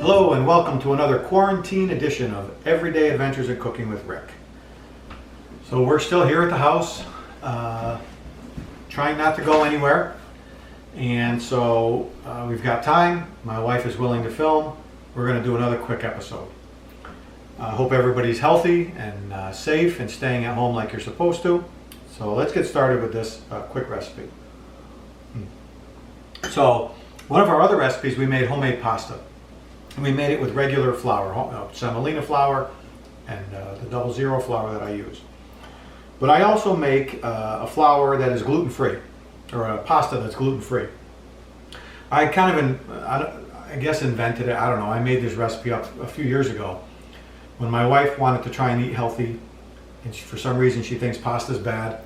Hello and welcome to another quarantine edition of Everyday Adventures in Cooking with Rick. So we're still here at the house, trying not to go anywhere. And so we've got time. My wife is willing to film. We're going to do another quick episode. I hope everybody's healthy and safe and staying at home like you're supposed to. So let's get started with this quick recipe. So one of our other recipes, we made homemade pasta. And we made it with regular flour, semolina flour, and the 00 flour that I use. But I also make a flour that is gluten-free, or a pasta that's gluten-free. I kind of, I guess, invented it. I don't know. I made this recipe up a few years ago when my wife wanted to try and eat healthy, and for some reason she thinks pasta's bad.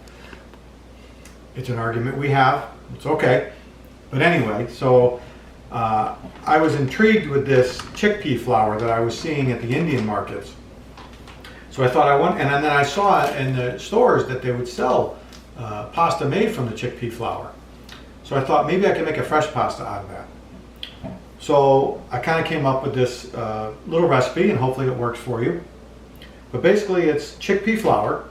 It's an argument we have. It's okay. But anyway, so I was intrigued with this chickpea flour that I was seeing at the Indian markets. So I thought and then I saw in the stores that they would sell pasta made from the chickpea flour. So I thought maybe I could make a fresh pasta out of that. So I kind of came up with this little recipe, and hopefully it works for you. But basically it's chickpea flour,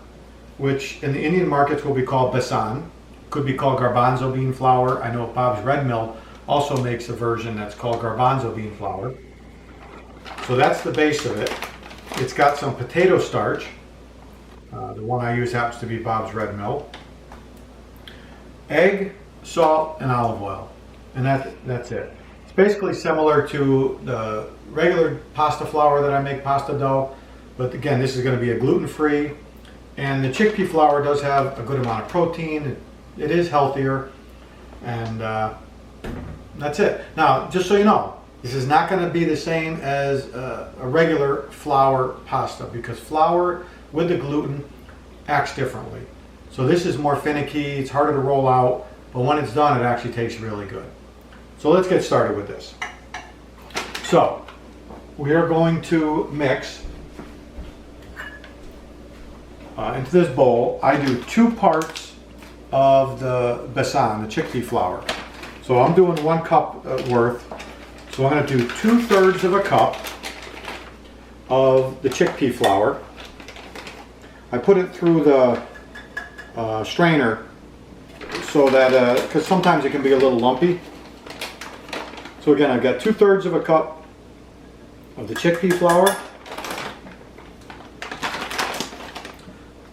which in the Indian markets will be called besan, could be called garbanzo bean flour. I know Bob's Red Mill also makes a version that's called garbanzo bean flour. So that's the base of it. It's got some potato starch. The one I use happens to be Bob's Red Mill. Egg, salt, and olive oil. And that's it. It's basically similar to the regular pasta flour that I make pasta dough. But again, this is going to be a gluten-free. And the chickpea flour does have a good amount of protein. It is healthier. And that's it. Now, just so you know, this is not going to be the same as a regular flour pasta, because flour with the gluten acts differently. So this is more finicky, it's harder to roll out, but when it's done, it actually tastes really good. So let's get started with this. So we are going to mix into this bowl. I do 2 parts of the besan, the chickpea flour. So I'm doing 1 cup worth. So I'm going to do 2/3 of a cup of the chickpea flour. I put it through the strainer so that, because sometimes it can be a little lumpy. So again, I've got 2/3 of a cup of the chickpea flour,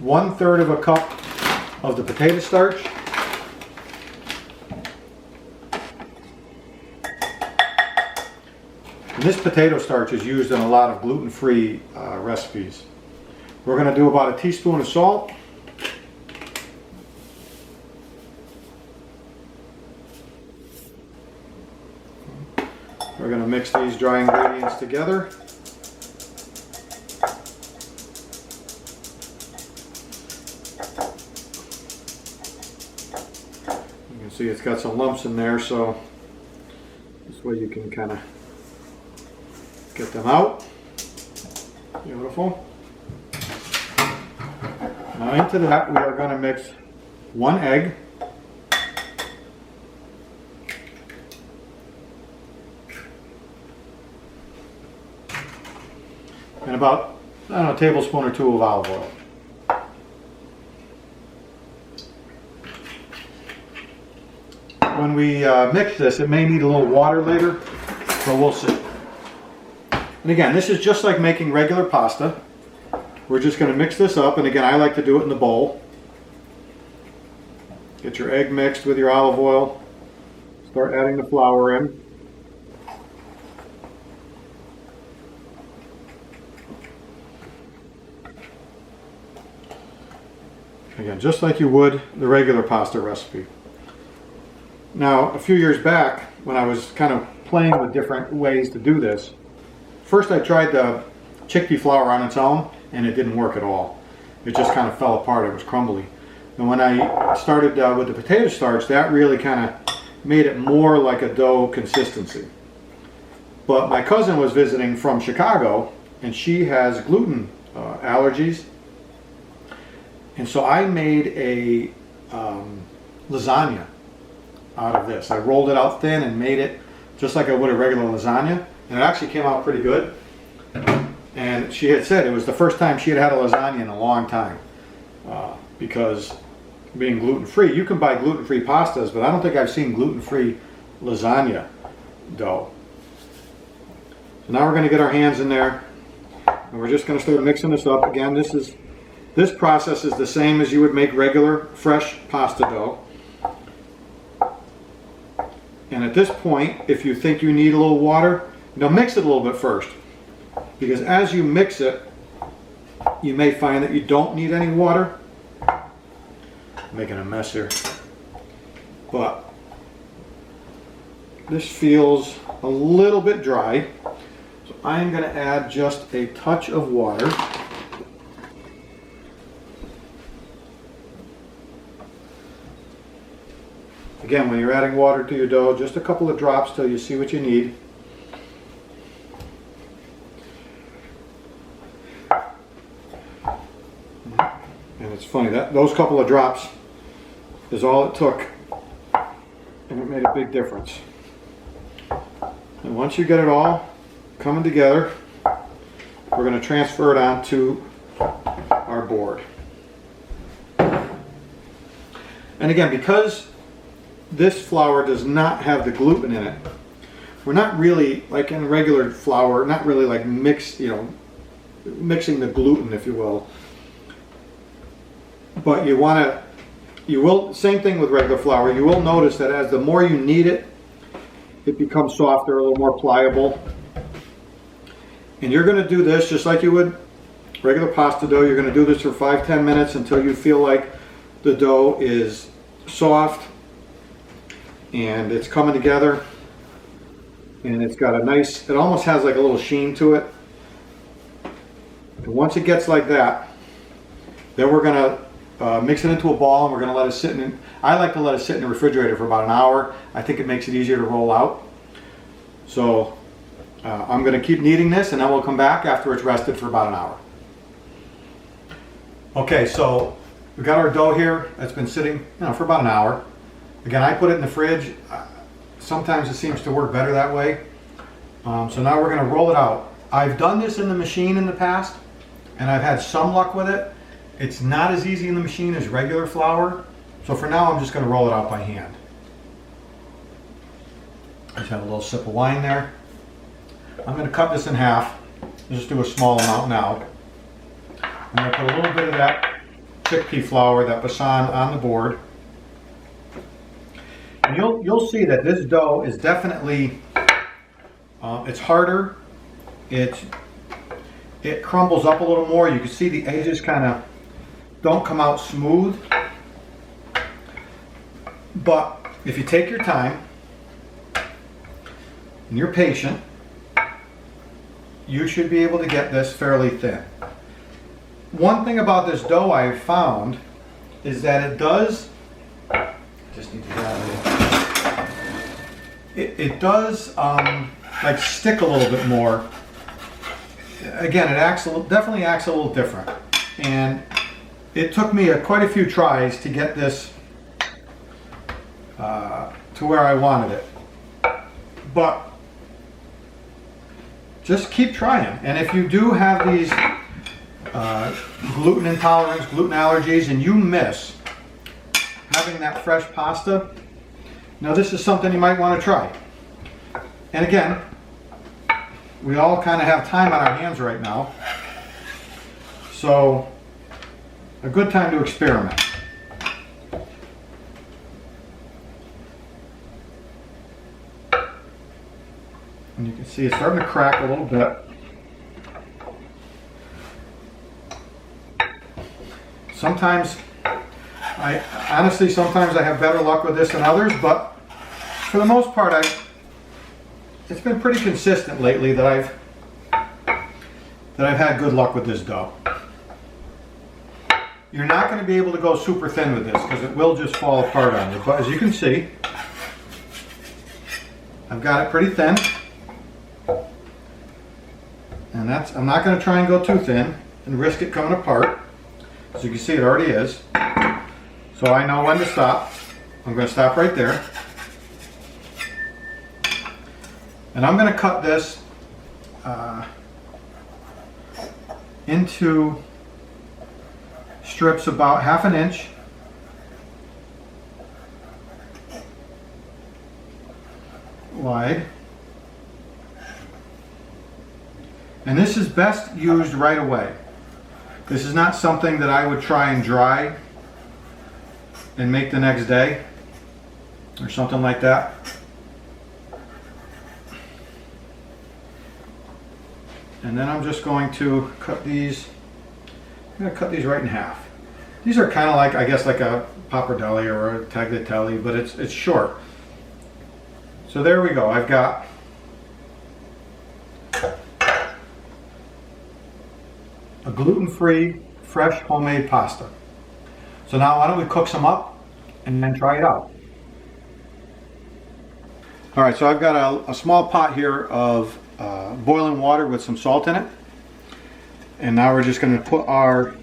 1/3 of a cup of the potato starch, and this potato starch is used in a lot of gluten-free recipes. We're going to do about a teaspoon of salt. We're going to mix these dry ingredients together. You can see it's got some lumps in there, so this way you can kind of get them out. Beautiful. Now into that we are going to mix 1 egg. And about, I don't know, a tablespoon or 2 of olive oil. When we mix this, it may need a little water later, but we'll see. And again, this is just like making regular pasta. We're just going to mix this up, and again, I like to do it in the bowl. Get your egg mixed with your olive oil. Start adding the flour in. Again, just like you would the regular pasta recipe. Now, a few years back, when I was kind of playing with different ways to do this, first I tried the chickpea flour on its own, and it didn't work at all. It just kind of fell apart. It was crumbly. And when I started with the potato starch, that really kind of made it more like a dough consistency. But my cousin was visiting from Chicago, and she has gluten allergies. And so I made a lasagna out of this. I rolled it out thin and made it just like I would a regular lasagna, and it actually came out pretty good. And she had said it was the first time she had had a lasagna in a long time, because being gluten-free, you can buy gluten-free pastas, but I don't think I've seen gluten-free lasagna dough. So now we're going to get our hands in there, and we're just going to start mixing this up. Again, this process is the same as you would make regular fresh pasta dough. And at this point, if you think you need a little water, mix it a little bit first, because as you mix it, you may find that you don't need any water. I'm making a mess here, but this feels a little bit dry, so I'm going to add just a touch of water. Again, when you're adding water to your dough, just a couple of drops till you see what you need. And it's funny that those couple of drops is all it took, and it made a big difference. And once you get it all coming together, we're going to transfer it onto our board. And again, because this flour does not have the gluten in it, we're not really like in regular flour, not really like mixing the gluten, if you will. But you will, same thing with regular flour, you will notice that as the more you knead it, it becomes softer, a little more pliable. And you're going to do this just like you would regular pasta dough. You're going to do this for 5-10 minutes until you feel like the dough is soft and it's coming together, and it's got a nice, it almost has like a little sheen to it. And once it gets like that, then we're going to mix it into a ball, and we're going to let it sit in. I like to let it sit in the refrigerator for about an hour. I think it makes it easier to roll out. So I'm going to keep kneading this, and then we'll come back after it's rested for about an hour. Okay, so we've got our dough here that's been sitting for about an hour. Again, I put it in the fridge. Sometimes it seems to work better that way. So now we're going to roll it out. I've done this in the machine in the past, and I've had some luck with it. It's not as easy in the machine as regular flour. So for now, I'm just going to roll it out by hand. Just have a little sip of wine there. I'm going to cut this in half. Just do a small amount now. I'm going to put a little bit of that chickpea flour, that bassan, on the board. And you'll see that this dough is definitely, it's harder. It crumbles up a little more. You can see the edges kind of don't come out smooth. But if you take your time and you're patient, you should be able to get this fairly thin. One thing about this dough I've found is that it does, just need to get out of it. It does like stick a little bit more. Again, it definitely acts a little different, and it took me quite a few tries to get this to where I wanted it. But just keep trying, and if you do have these gluten intolerance, gluten allergies, and you miss having that fresh pasta, now this is something you might want to try. And again, we all kind of have time on our hands right now, so a good time to experiment. And you can see it's starting to crack a little bit. Sometimes, sometimes I have better luck with this than others, but for the most part, it's been pretty consistent lately that I've had good luck with this dough. You're not going to be able to go super thin with this because it will just fall apart on you. But as you can see, I've got it pretty thin. And I'm not going to try and go too thin and risk it coming apart. As you can see, it already is. So I know when to stop. I'm going to stop right there. And I'm going to cut this into strips about 1/2 inch. Wide. And this is best used right away. This is not something that I would try and dry and make the next day or something like that. And then I'm just going to cut these. I'm going to cut these right in half. These are kind of like, I guess, like a pappardelle or a tagliatelle, but it's short. So there we go. I've got a gluten-free, fresh, homemade pasta. So now why don't we cook some up and then try it out. All right, so I've got a small pot here of boiling water with some salt in it. And now we're just going to put our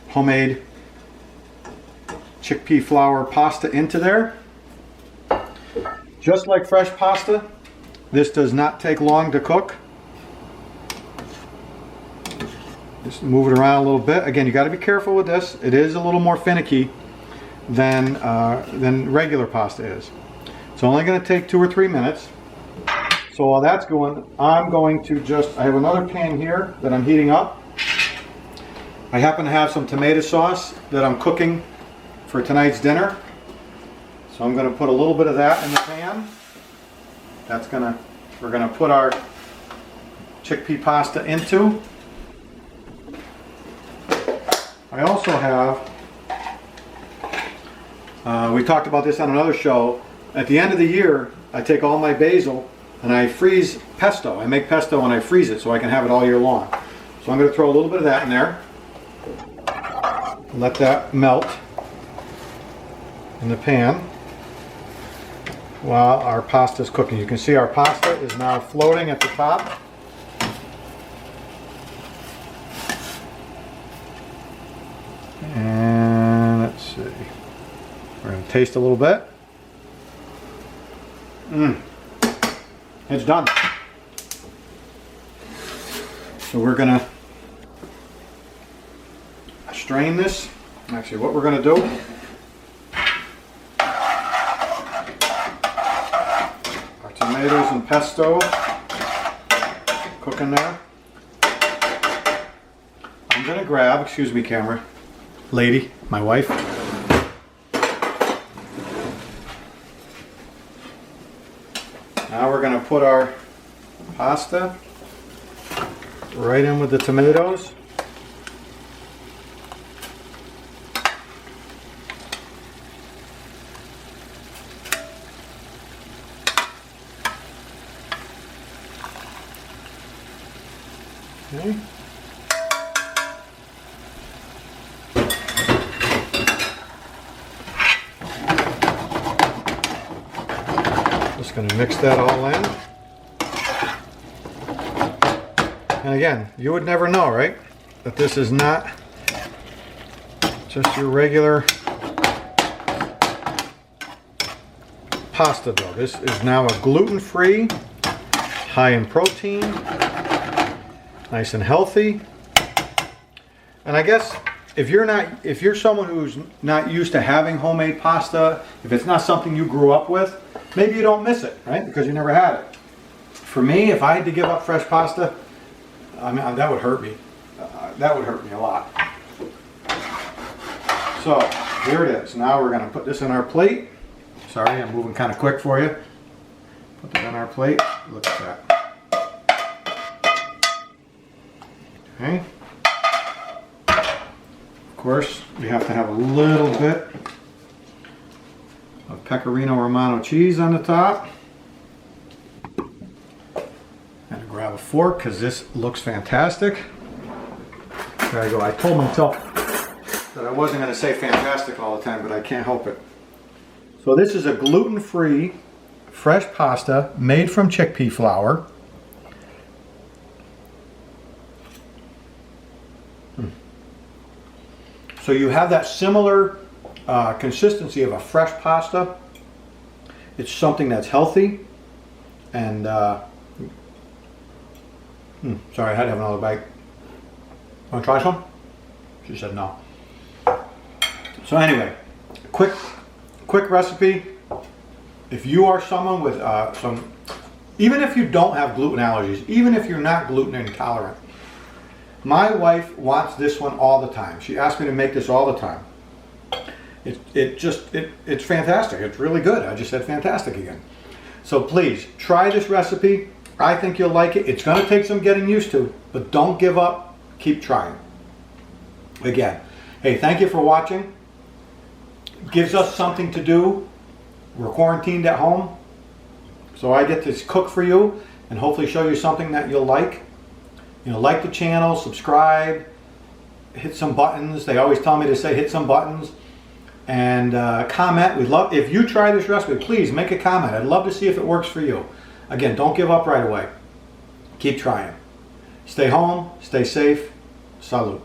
homemade chickpea flour pasta into there. Just like fresh pasta, this does not take long to cook. Just move it around a little bit. Again, you got to be careful with this. It is a little more finicky than regular pasta is. It's only going to take 2 or 3 minutes. So while that's going, I'm going to I have another pan here that I'm heating up. I happen to have some tomato sauce that I'm cooking for tonight's dinner. So I'm going to put a little bit of that in the pan. We're going to put our chickpea pasta into. I also have, we talked about this on another show, at the end of the year I take all my basil and I freeze pesto. I make pesto and I freeze it so I can have it all year long. So I'm going to throw a little bit of that in there. Let that melt in the pan while our pasta is cooking. You can see our pasta is now floating at the top. And let's see. We're going to taste a little bit. It's done. So we're going to strain this. Actually, what we're going to do, our tomatoes and pesto cooking there. I'm going to grab, excuse me camera, lady, my wife. Now we're going to put our pasta right in with the tomatoes. Okay. Just going to mix that all in. And again, you would never know, right? That this is not just your regular pasta dough. This is now a gluten-free, high in protein, nice and healthy. And I guess if you're someone who's not used to having homemade pasta, if it's not something you grew up with, maybe you don't miss it, right? Because you never had it. For me, if I had to give up fresh pasta, I mean, that would hurt me. That would hurt me a lot. So here it is. Now we're going to put this in our plate. Sorry, I'm moving kind of quick for you. Put that on our plate. Look at that. Okay. Of course, we have to have a little bit of Pecorino Romano cheese on the top. And grab a fork because this looks fantastic. There I go. I told myself that I wasn't going to say fantastic all the time, but I can't help it. So this is a gluten-free, fresh pasta made from chickpea flour. So you have that similar consistency of a fresh pasta. It's something that's healthy and Sorry, I had to have another bite. Want to try some? She said no. So anyway, quick recipe. If you are someone with even if you don't have gluten allergies, even if you're not gluten intolerant, my wife wants this one all the time. She asks me to make this all the time. It's fantastic. It's really good. I just said fantastic again. So please try this recipe. I think you'll like it. It's going to take some getting used to, but don't give up. Keep trying. Again, hey, thank you for watching. Gives us something to do. We're quarantined at home, so I get to cook for you and hopefully show you something that you'll like. You know, like the channel, subscribe, hit some buttons. They always tell me to say hit some buttons. And comment. We'd love, if you try this recipe, please make a comment. I'd love to see if it works for you. Again, don't give up right away. Keep trying. Stay home, stay safe. Salud.